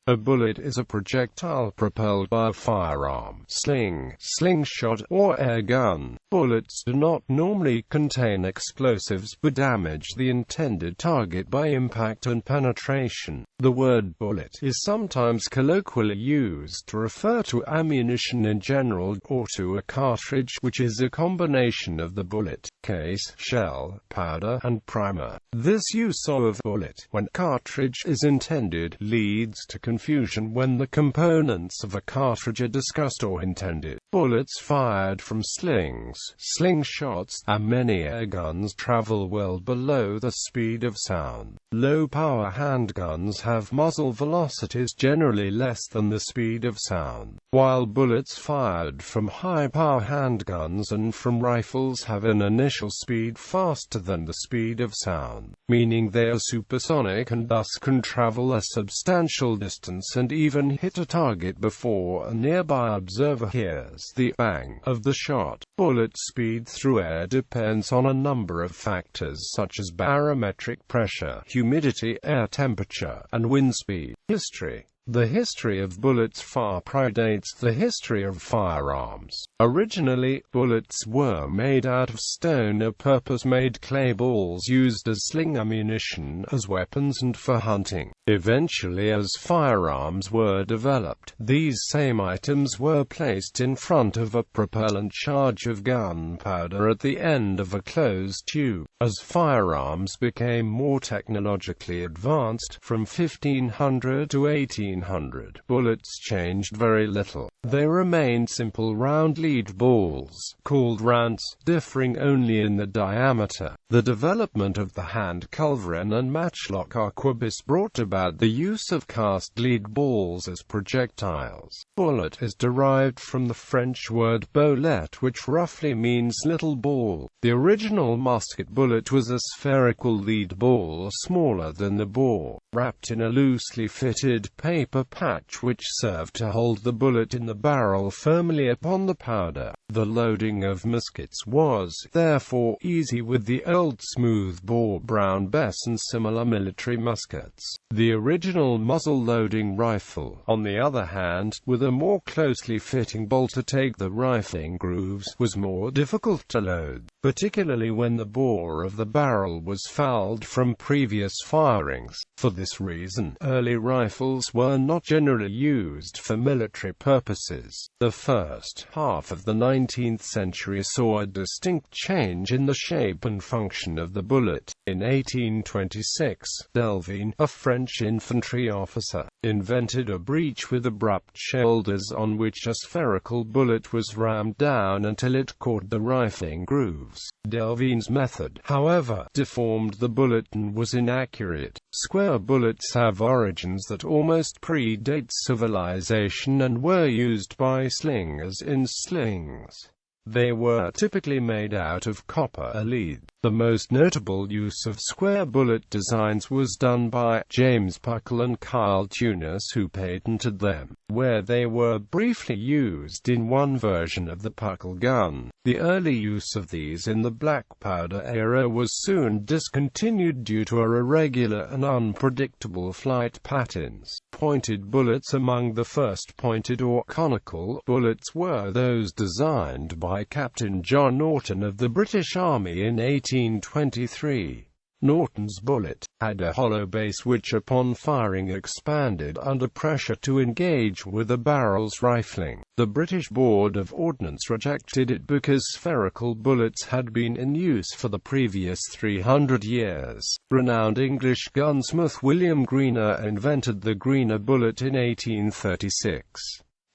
A bullet is a projectile propelled by a firearm, sling, slingshot, or air gun. Bullets do not normally contain explosives but damage the intended target by impact and penetration. The word bullet is sometimes colloquially used to refer to ammunition in general, or to a cartridge, which is a combination of the bullet, case, shell, powder, and primer. This use of bullet, when cartridge is intended, leads to confusion when the components of a cartridge are discussed or intended. Bullets fired from slings, slingshots, and many air guns travel well below the speed of sound. Low-power handguns have muzzle velocities generally less than the speed of sound, while bullets fired from high-power handguns and from rifles have an initial speed faster than the speed of sound, meaning they are supersonic and thus can travel a substantial distance and even hit a target before a nearby observer hears the bang of the shot. Bullet speed through air depends on a number of factors such as barometric pressure, humidity, air temperature, and wind speed. History. The history of bullets far predates the history of firearms. Originally, bullets were made out of stone or purpose-made clay balls used as sling ammunition, as weapons and for hunting. Eventually, as firearms were developed, these same items were placed in front of a propellant charge of gunpowder at the end of a closed tube. As firearms became more technologically advanced, from 1500 to 1800, bullets changed very little. They remained simple round lead balls, called rounds, differing only in the diameter. The development of the hand culverin and matchlock arquebus brought about the use of cast lead balls as projectiles. Bullet is derived from the French word boulet, which roughly means little ball. The original musket bullet was a spherical lead ball smaller than the bore, wrapped in a loosely fitted paper patch which served to hold the bullet in the barrel firmly upon the powder. The loading of muskets was, therefore, easy with the old smooth-bore Brown Bess and similar military muskets. The original muzzle-loading rifle, on the other hand, with a more closely fitting bolt to take the rifling grooves, was more difficult to load, particularly when the bore of the barrel was fouled from previous firings. For this reason, early rifles were not generally used for military purposes. The first half of the 19th century saw a distinct change in the shape and function of the bullet. In 1826, Delvine, a French infantry officer, invented a breech with abrupt shoulders on which a spherical bullet was rammed down until it caught the rifling grooves. Delvine's method, however, deformed the bullet and was inaccurate. Square bullets have origins that almost predate civilization and were used by slingers in slings. They were typically made out of copper or lead. The most notable use of square bullet designs was done by James Puckle and Kyle Tunis, who patented them, where they were briefly used in one version of the Puckle gun. The early use of these in the black powder era was soon discontinued due to irregular and unpredictable flight patterns. Pointed bullets. Among the first pointed or conical bullets were those designed by Captain John Norton of the British Army in 1823. Norton's bullet had a hollow base which upon firing expanded under pressure to engage with the barrel's rifling. The British Board of Ordnance rejected it because spherical bullets had been in use for the previous 300 years. Renowned English gunsmith William Greener invented the Greener bullet in 1836.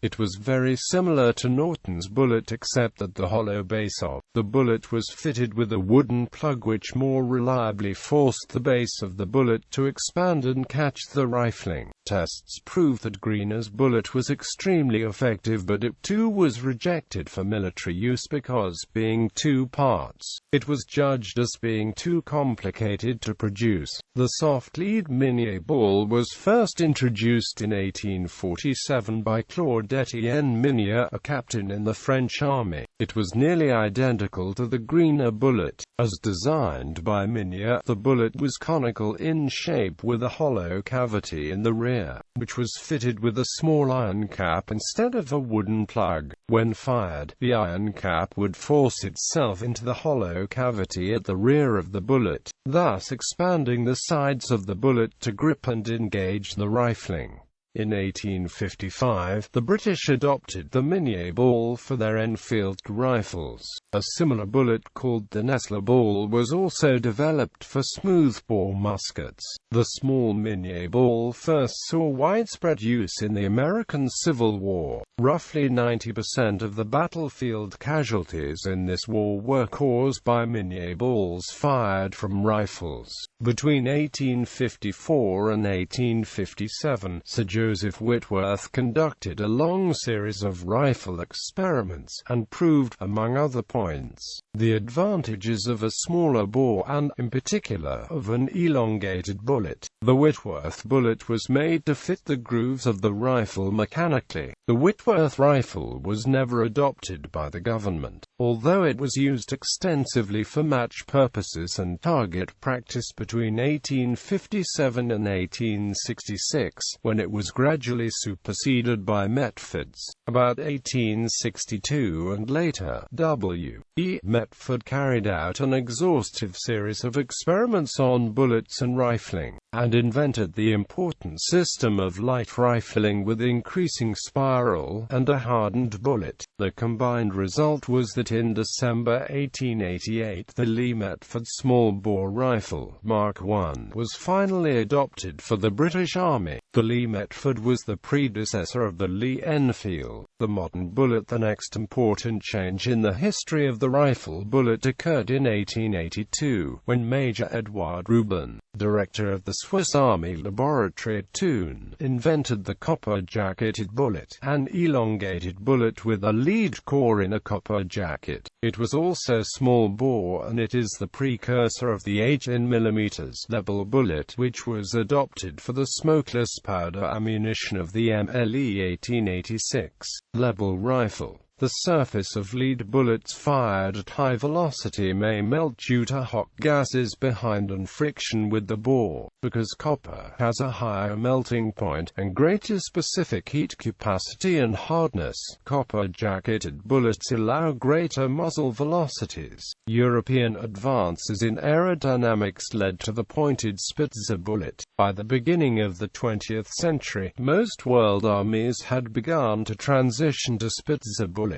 It was very similar to Norton's bullet except that the hollow base of the bullet was fitted with a wooden plug which more reliably forced the base of the bullet to expand and catch the rifling. Tests proved that Greener's bullet was extremely effective, but it too was rejected for military use because, being two parts, it was judged as being too complicated to produce. The soft lead Minié ball was first introduced in 1847 by Claude Etienne Minié, a captain in the French army. It was nearly identical to the Greener bullet. As designed by Minié, the bullet was conical in shape with a hollow cavity in the rear. rear, which was fitted with a small iron cap instead of a wooden plug. When fired, the iron cap would force itself into the hollow cavity at the rear of the bullet, thus expanding the sides of the bullet to grip and engage the rifling. In 1855, the British adopted the Minié ball for their Enfield rifles. A similar bullet called the Nesle ball was also developed for smoothbore muskets. The small Minié ball first saw widespread use in the American Civil War. Roughly 90% of the battlefield casualties in this war were caused by Minié balls fired from rifles. Between 1854 and 1857, Sir Joseph Whitworth conducted a long series of rifle experiments, and proved, among other points, the advantages of a smaller bore and, in particular, of an elongated bullet. The Whitworth bullet was made to fit the grooves of the rifle mechanically. The Whitworth rifle was never adopted by the government, although it was used extensively for match purposes and target practice between 1857 and 1866, when it was gradually superseded by Metfords. About 1862 and later, W. E. Metford carried out an exhaustive series of experiments on bullets and rifling, and invented the important system of light rifling with increasing spiral and a hardened bullet. The combined result was that in December 1888 the Lee Metford small-bore rifle Mark I was finally adopted for the British Army. The Lee Metford was the predecessor of the Lee Enfield, the modern bullet. The next important change in the history of the rifle bullet occurred in 1882, when Major Edouard Rubin, director of the Swiss Army Laboratory at Thun, invented the copper-jacketed bullet, an elongated bullet with a lead core in a copper jacket. It was also small-bore, and it is the precursor of the 18mm Lebel bullet, which was adopted for the smokeless powder ammunition of the MLE 1886 Lebel rifle. The surface of lead bullets fired at high velocity may melt due to hot gases behind and friction with the bore. Because copper has a higher melting point and greater specific heat capacity and hardness, copper-jacketed bullets allow greater muzzle velocities. European advances in aerodynamics led to the pointed Spitzer bullet. By the beginning of the 20th century, most world armies had begun to transition to Spitzer bullets.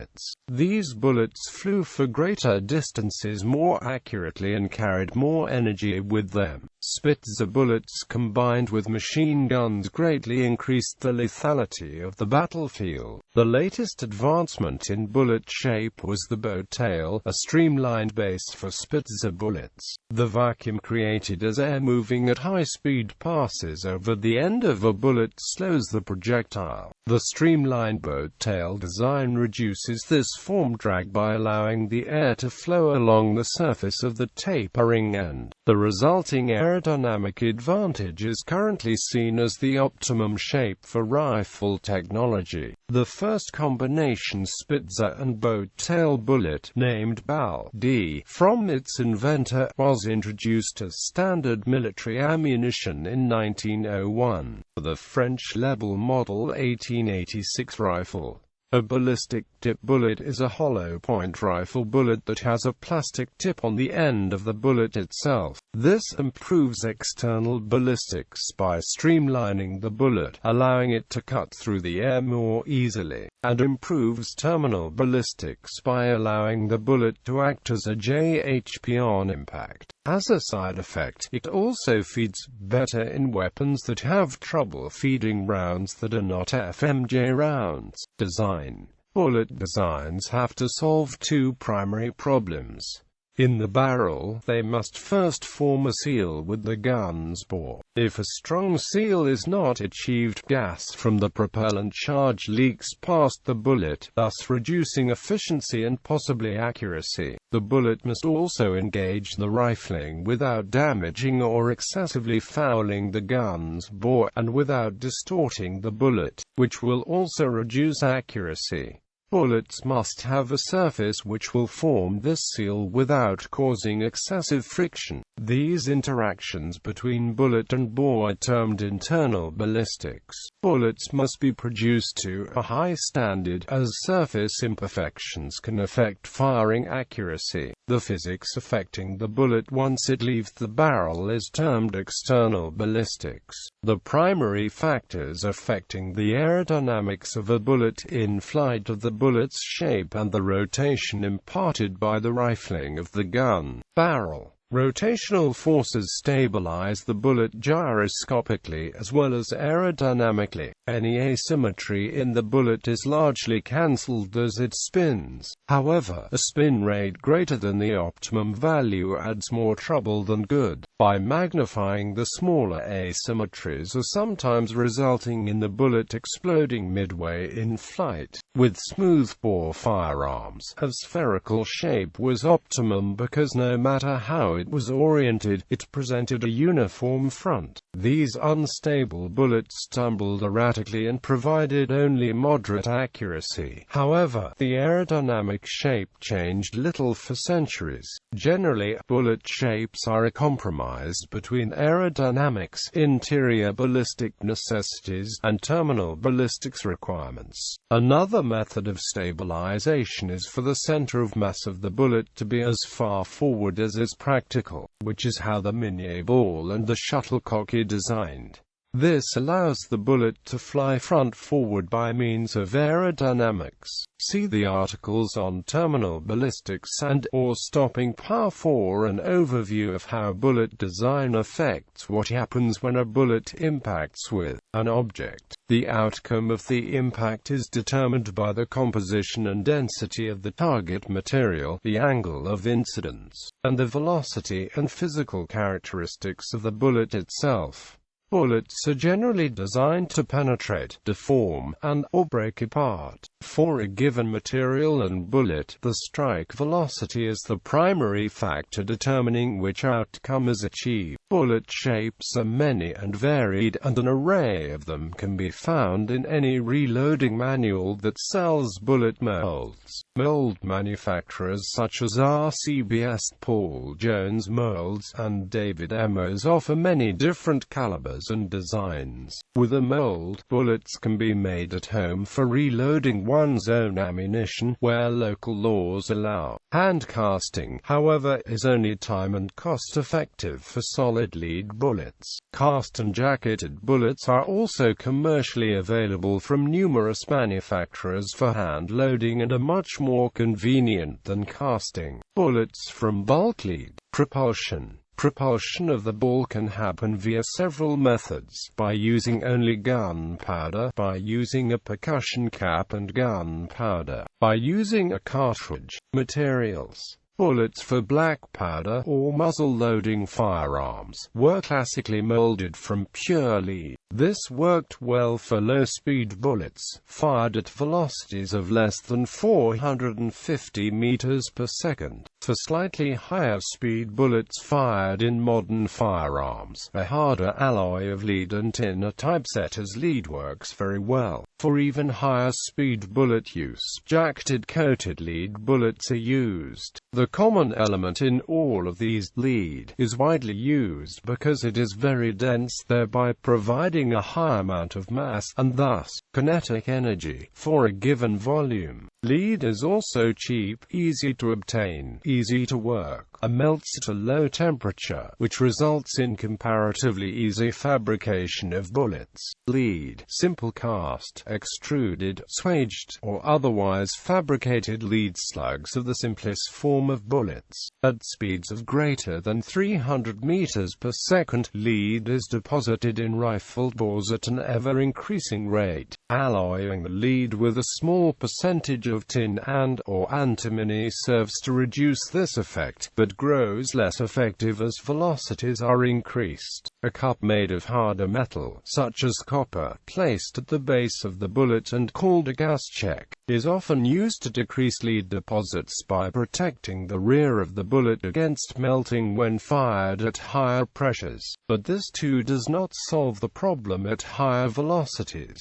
These bullets flew for greater distances more accurately and carried more energy with them. Spitzer bullets combined with machine guns greatly increased the lethality of the battlefield. The latest advancement in bullet shape was the Boattail, a streamlined base for Spitzer bullets. The vacuum created as air moving at high speed passes over the end of a bullet slows the projectile. The streamlined Boattail design reduces this form drag by allowing the air to flow along the surface of the tapering end. The resulting aerodynamic advantage is currently seen as the optimum shape for rifle technology. The first combination Spitzer and Boattail bullet, named gun.D from its inventor, was introduced as standard military ammunition in 1901 for the French Lebel model 1886 rifle. A ballistic tip bullet is a hollow-point rifle bullet that has a plastic tip on the end of the bullet itself. This improves external ballistics by streamlining the bullet, allowing it to cut through the air more easily, and improves terminal ballistics by allowing the bullet to act as a JHP on impact. As a side effect, it also feeds better in weapons that have trouble feeding rounds that are not FMJ rounds. Design. Bullet designs have to solve two primary problems. In the barrel, they must first form a seal with the gun's bore. If a strong seal is not achieved, gas from the propellant charge leaks past the bullet, thus reducing efficiency and possibly accuracy. The bullet must also engage the rifling without damaging or excessively fouling the gun's bore, and without distorting the bullet, which will also reduce accuracy. Bullets must have a surface which will form this seal without causing excessive friction. These interactions between bullet and bore are termed internal ballistics. Bullets must be produced to a high standard, as surface imperfections can affect firing accuracy. The physics affecting the bullet once it leaves the barrel is termed external ballistics. The primary factors affecting the aerodynamics of a bullet in flight are the bullet's shape and the rotation imparted by the rifling of the gun barrel. Rotational forces stabilize the bullet gyroscopically as well as aerodynamically. Any asymmetry in the bullet is largely cancelled as it spins. However, a spin rate greater than the optimum value adds more trouble than good, by magnifying the smaller asymmetries or sometimes resulting in the bullet exploding midway in flight. With smoothbore firearms, a spherical shape was optimum because no matter how it was oriented, it presented a uniform front. These unstable bullets tumbled erratically and provided only moderate accuracy. However, the aerodynamic shape changed little for centuries. Generally, bullet shapes are a compromise between aerodynamics, interior ballistic necessities, and terminal ballistics requirements. Another method of stabilization is for the center of mass of the bullet to be as far forward as is practical, which is how the Minié ball and the shuttlecock are designed. This allows the bullet to fly front-forward by means of aerodynamics. See the articles on terminal ballistics and/or stopping power for an overview of how bullet design affects what happens when a bullet impacts with an object. The outcome of the impact is determined by the composition and density of the target material, the angle of incidence, and the velocity and physical characteristics of the bullet itself. Bullets are generally designed to penetrate, deform, and/or break apart. For a given material and bullet, the strike velocity is the primary factor determining which outcome is achieved. Bullet shapes are many and varied, and an array of them can be found in any reloading manual that sells bullet molds. Mold manufacturers such as RCBS, Paul Jones Molds, and David Emmons offer many different calibers and designs. With a mold, bullets can be made at home for reloading one's own ammunition, where local laws allow. Hand casting, however, is only time and cost effective for solid lead bullets. Cast and jacketed bullets are also commercially available from numerous manufacturers for hand loading and are much more convenient than casting. Bullets from bulk lead. Propulsion. Propulsion of the ball can happen via several methods: by using only gunpowder, by using a percussion cap and gunpowder, by using a cartridge. Materials. Bullets for black powder or muzzle-loading firearms were classically molded from pure lead. This worked well for low-speed bullets, fired at velocities of less than 450 meters per second. For slightly higher speed bullets fired in modern firearms, a harder alloy of lead and tin or typeset as lead works very well. For even higher speed bullet use, jacketed coated lead bullets are used. The common element in all of these, lead, is widely used because it is very dense, thereby providing a high amount of mass, and thus, kinetic energy, for a given volume. Lead is also cheap, easy to obtain, easy to work, and melts at a low temperature, which results in comparatively easy fabrication of bullets. Lead, simple cast, extruded, swaged, or otherwise fabricated lead slugs are the simplest form of bullets. At speeds of greater than 300 meters per second, lead is deposited in rifle bores at an ever-increasing rate. Alloying the lead with a small percentage of tin and/or antimony serves to reduce this effect, but grows less effective as velocities are increased. A cup made of harder metal, such as copper, placed at the base of the bullet and called a gas check, is often used to decrease lead deposits by protecting the rear of the bullet against melting when fired at higher pressures. But this too does not solve the problem at higher velocities.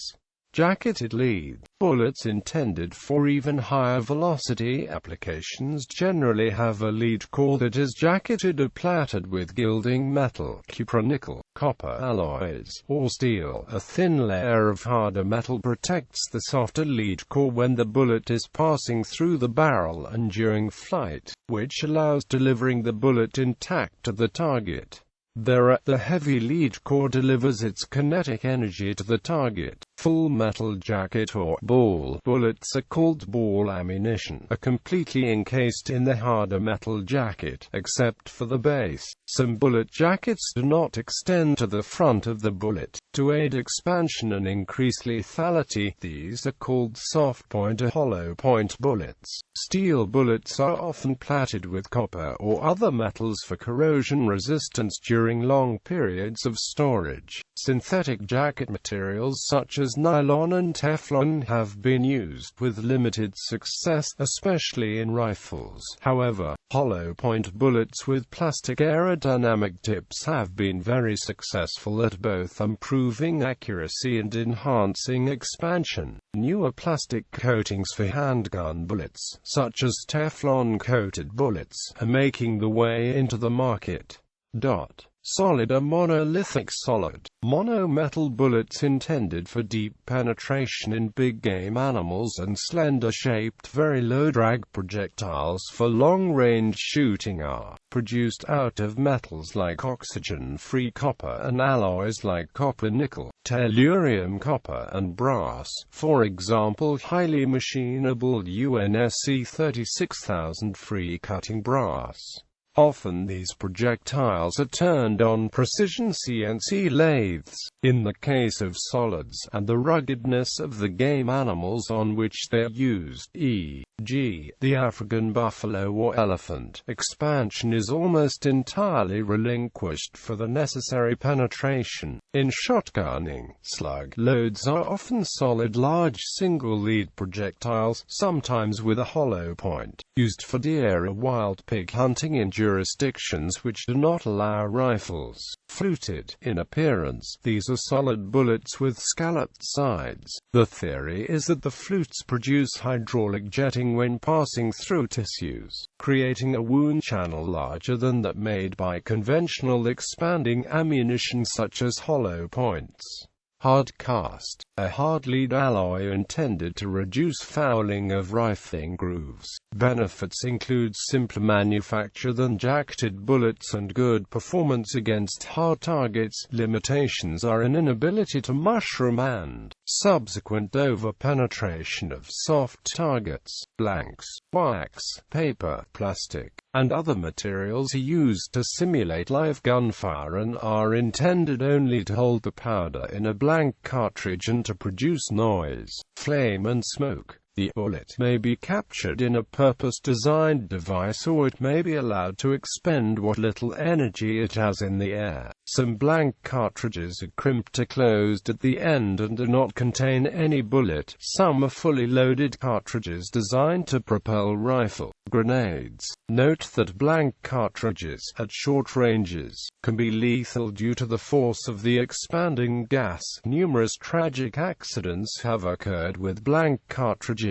Jacketed lead bullets intended for even higher velocity applications generally have a lead core that is jacketed or plaited with gilding metal, cupra-nickel, copper alloys, or steel. A thin layer of harder metal protects the softer lead core when the bullet is passing through the barrel and during flight, which allows delivering the bullet intact to the target. The heavy lead core delivers its kinetic energy to the target. Full metal jacket or ball bullets are called ball ammunition, are completely encased in the harder metal jacket, except for the base. Some bullet jackets do not extend to the front of the bullet. To aid expansion and increase lethality, these are called soft point or hollow point bullets. Steel bullets are often plated with copper or other metals for corrosion resistance during long periods of storage. Synthetic jacket materials such as nylon and Teflon have been used with limited success, especially in rifles. However, hollow point bullets with plastic aerodynamic tips have been very successful at both improving accuracy and enhancing expansion. Newer plastic coatings for handgun bullets, such as Teflon-coated bullets, are making the way into the market. Solid or monolithic solid, monometal bullets intended for deep penetration in big game animals and slender-shaped very low-drag projectiles for long-range shooting are produced out of metals like oxygen-free copper and alloys like copper-nickel, tellurium copper and brass. For example, highly machinable UNSC 36000 free-cutting brass. Often these projectiles are turned on precision CNC lathes. In the case of solids and the ruggedness of the game animals on which they are used, e.g., the African buffalo or elephant, expansion is almost entirely relinquished for the necessary penetration. In shotgunning, slug loads are often solid large single-lead projectiles, sometimes with a hollow point, used for deer or wild pig hunting in jurisdictions which do not allow rifles. Fluted in appearance, these are solid bullets with scalloped sides. The theory is that the flutes produce hydraulic jetting when passing through tissues, creating a wound channel larger than that made by conventional expanding ammunition such as hollow points. Hard cast, a hard lead alloy intended to reduce fouling of rifling grooves. Benefits include simpler manufacture than jacketed bullets and good performance against hard targets. Limitations are an inability to mushroom and subsequent over-penetration of soft targets. Blanks, wax, paper, plastic, and other materials are used to simulate live gunfire and are intended only to hold the powder in a blank cartridge and to produce noise, flame and smoke. The bullet may be captured in a purpose-designed device or it may be allowed to expend what little energy it has in the air. Some blank cartridges are crimped or closed at the end and do not contain any bullet. Some are fully loaded cartridges designed to propel rifle grenades. Note that blank cartridges, at short ranges, can be lethal due to the force of the expanding gas. Numerous tragic accidents have occurred with blank cartridges.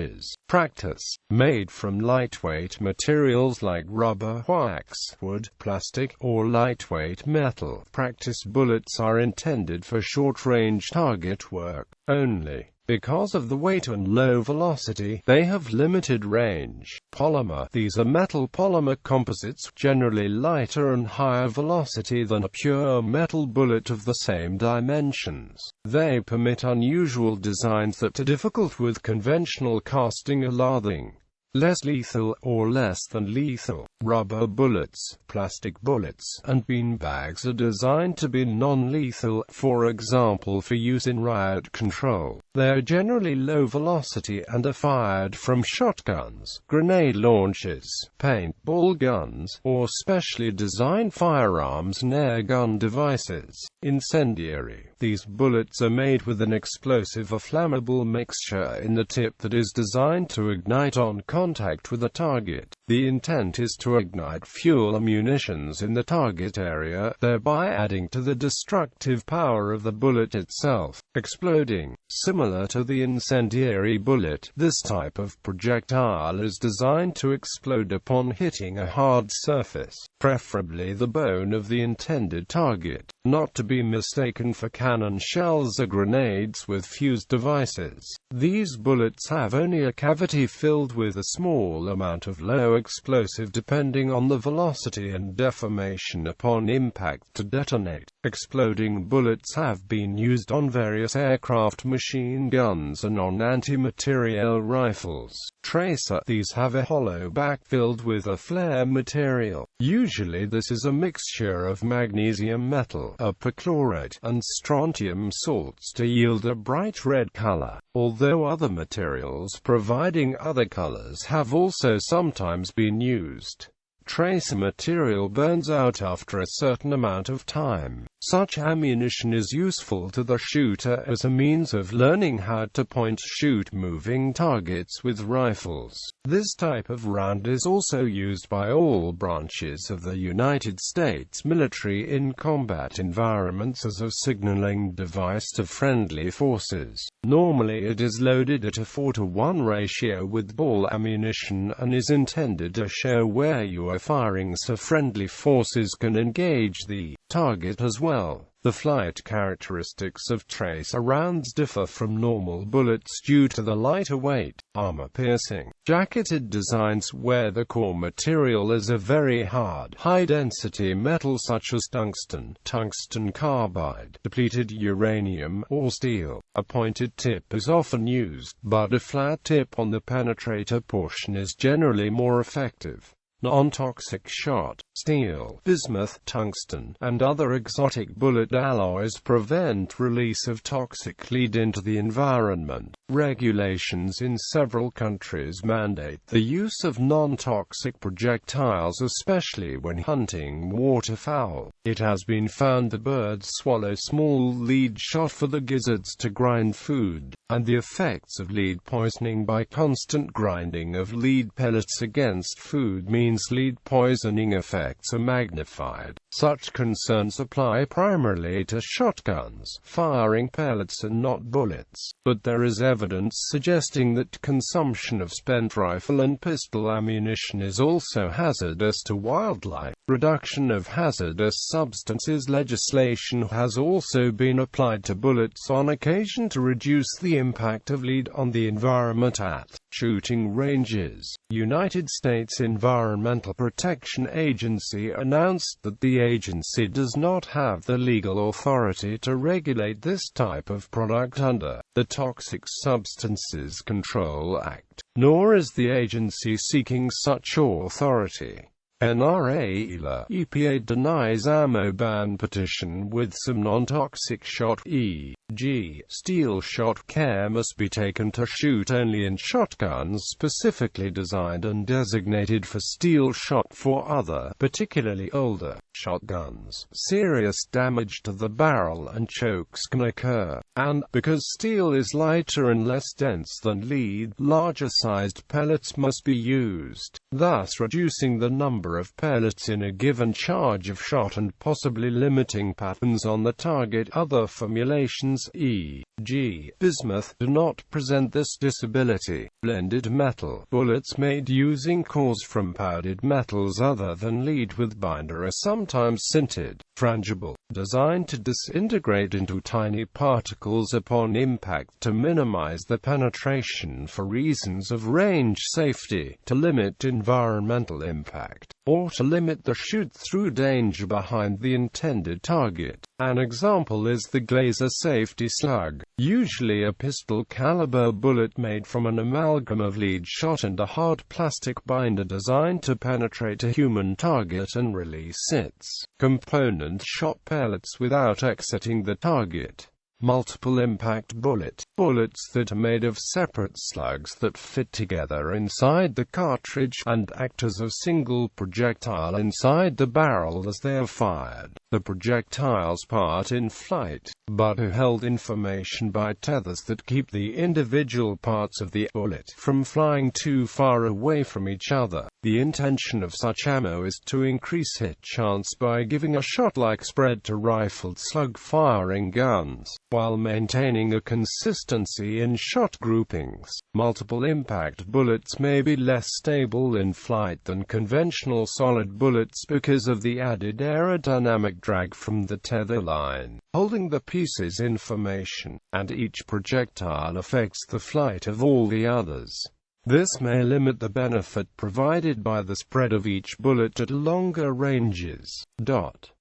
Practice, made from lightweight materials like rubber, wax, wood, plastic, or lightweight metal. Practice bullets are intended for short-range target work only. Because of the weight and low velocity, they have limited range. Polymer. These are metal polymer composites, generally lighter and higher velocity than a pure metal bullet of the same dimensions. They permit unusual designs that are difficult with conventional casting or lathing. Less lethal, or less than lethal. Rubber bullets, plastic bullets, and beanbags are designed to be non-lethal, for example for use in riot control. They are generally low velocity and are fired from shotguns, grenade launchers, paintball guns, or specially designed firearms and air gun devices. Incendiary. These bullets are made with an explosive or flammable mixture in the tip that is designed to ignite on contact with a target. The intent is to ignite fuel or munitions in the target area, thereby adding to the destructive power of the bullet itself. Exploding. Similar similar to the incendiary bullet. This type of projectile is designed to explode upon hitting a hard surface, preferably the bone of the intended target, not to be mistaken for cannon shells or grenades with fused devices. These bullets have only a cavity filled with a small amount of low explosive depending on the velocity and deformation upon impact to detonate. Exploding bullets have been used on various aircraft, machine guns, and on anti-materiel rifles. Tracer. These have a hollow back filled with a flare material. Usually this is a mixture of magnesium metal, a perchlorate, and strontium salts to yield a bright red color, although other materials providing other colors have also sometimes been used. Tracer material burns out after a certain amount of time. Such ammunition is useful to the shooter as a means of learning how to shoot moving targets with rifles. This type of round is also used by all branches of the United States military in combat environments as a signaling device to friendly forces. Normally it is loaded at a 4-to-1 ratio with ball ammunition and is intended to show where you are firing so friendly forces can engage the target as well. The flight characteristics of tracer rounds differ from normal bullets due to the lighter weight, armor-piercing, jacketed designs where the core material is a very hard, high-density metal such as tungsten carbide, depleted uranium, or steel. A pointed tip is often used, but a flat tip on the penetrator portion is generally more effective. Nontoxic shot, steel, bismuth, tungsten, and other exotic bullet alloys prevent release of toxic lead into the environment. Regulations in several countries mandate the use of non-toxic projectiles, especially when hunting waterfowl. It has been found that birds swallow small lead shot for the gizzards to grind food, and the effects of lead poisoning by constant grinding of lead pellets against food means lead poisoning effects are magnified. Such concerns apply primarily to shotguns, firing pellets and not bullets, but there is evidence suggesting that consumption of spent rifle and pistol ammunition is also hazardous to wildlife. Reduction of hazardous substances legislation has also been applied to bullets on occasion to reduce the impact of lead on the environment at shooting ranges. United States Environmental Protection Agency announced that the agency does not have the legal authority to regulate this type of product under the Toxic Substances Control Act, nor is the agency seeking such authority. NRA EPA denies ammo ban petition with some non-toxic shot, e.g., steel shot. Care must be taken to shoot only in shotguns specifically designed and designated for steel shot. For other, particularly older, shotguns, serious damage to the barrel and chokes can occur, and, because steel is lighter and less dense than lead, larger-sized pellets must be used, thus reducing the number of pellets in a given charge of shot and possibly limiting patterns on the target. Other formulations, e.g., bismuth, do not present this disability. Blended metal bullets made using cores from powdered metals other than lead with binder are sometimes sintered, frangible, designed to disintegrate into tiny particles upon impact to minimize the penetration for reasons of range safety, to limit environmental impact, or to limit the shoot-through danger behind the intended target. An example is the Glazer Safety Slug, usually a pistol-caliber bullet made from an amalgam of lead shot and a hard plastic binder designed to penetrate a human target and release its component shot pellets without exiting the target. Multiple impact bullet. Bullets that are made of separate slugs that fit together inside the cartridge, and act as a single projectile inside the barrel as they are fired. The projectiles part in flight, but who held information by tethers that keep the individual parts of the bullet from flying too far away from each other. The intention of such ammo is to increase hit chance by giving a shot-like spread to rifled slug-firing guns, while maintaining a consistency in shot groupings. Multiple impact bullets may be less stable in flight than conventional solid bullets because of the added aerodynamic drag from the tether line holding the piece's information, and each projectile affects the flight of all the others. This may limit the benefit provided by the spread of each bullet at longer ranges.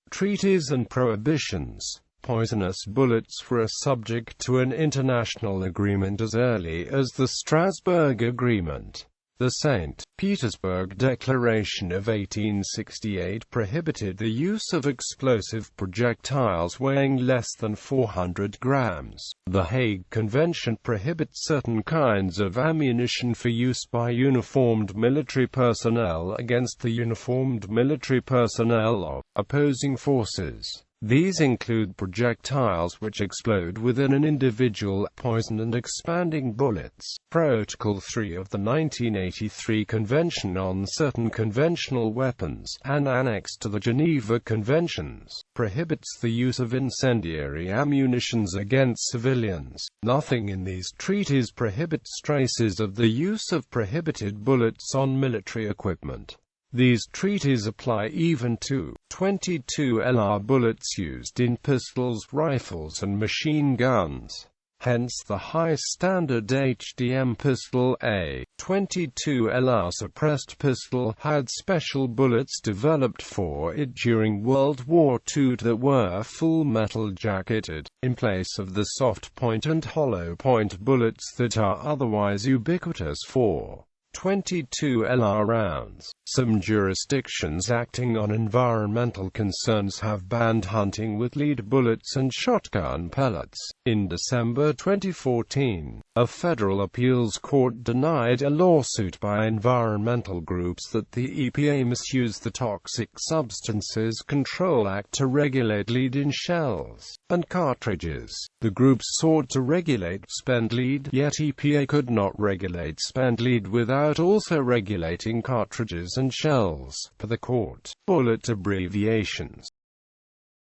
Treaties and prohibitions. Poisonous bullets were subject to an international agreement as early as the Strasbourg Agreement. The St. Petersburg Declaration of 1868 prohibited the use of explosive projectiles weighing less than 400 grams. The Hague Convention prohibits certain kinds of ammunition for use by uniformed military personnel against the uniformed military personnel of opposing forces. These include projectiles which explode within an individual, poison and expanding bullets. Protocol 3 of the 1983 Convention on Certain Conventional Weapons, and annexed to the Geneva Conventions, prohibits the use of incendiary ammunitions against civilians. Nothing in these treaties prohibits traces of the use of prohibited bullets on military equipment. These treaties apply even to .22 LR bullets used in pistols, rifles and machine guns. Hence the high standard HDM pistol. A .22 LR suppressed pistol had special bullets developed for it during World War II that were full metal jacketed, in place of the soft point and hollow point bullets that are otherwise ubiquitous for .22 LR rounds. Some jurisdictions acting on environmental concerns have banned hunting with lead bullets and shotgun pellets. In December 2014, a federal appeals court denied a lawsuit by environmental groups that the EPA misused the Toxic Substances Control Act to regulate lead in shells and cartridges. The groups sought to regulate spent lead, yet EPA could not regulate spent lead without also regulating cartridges and shells. For the court, bullet abbreviations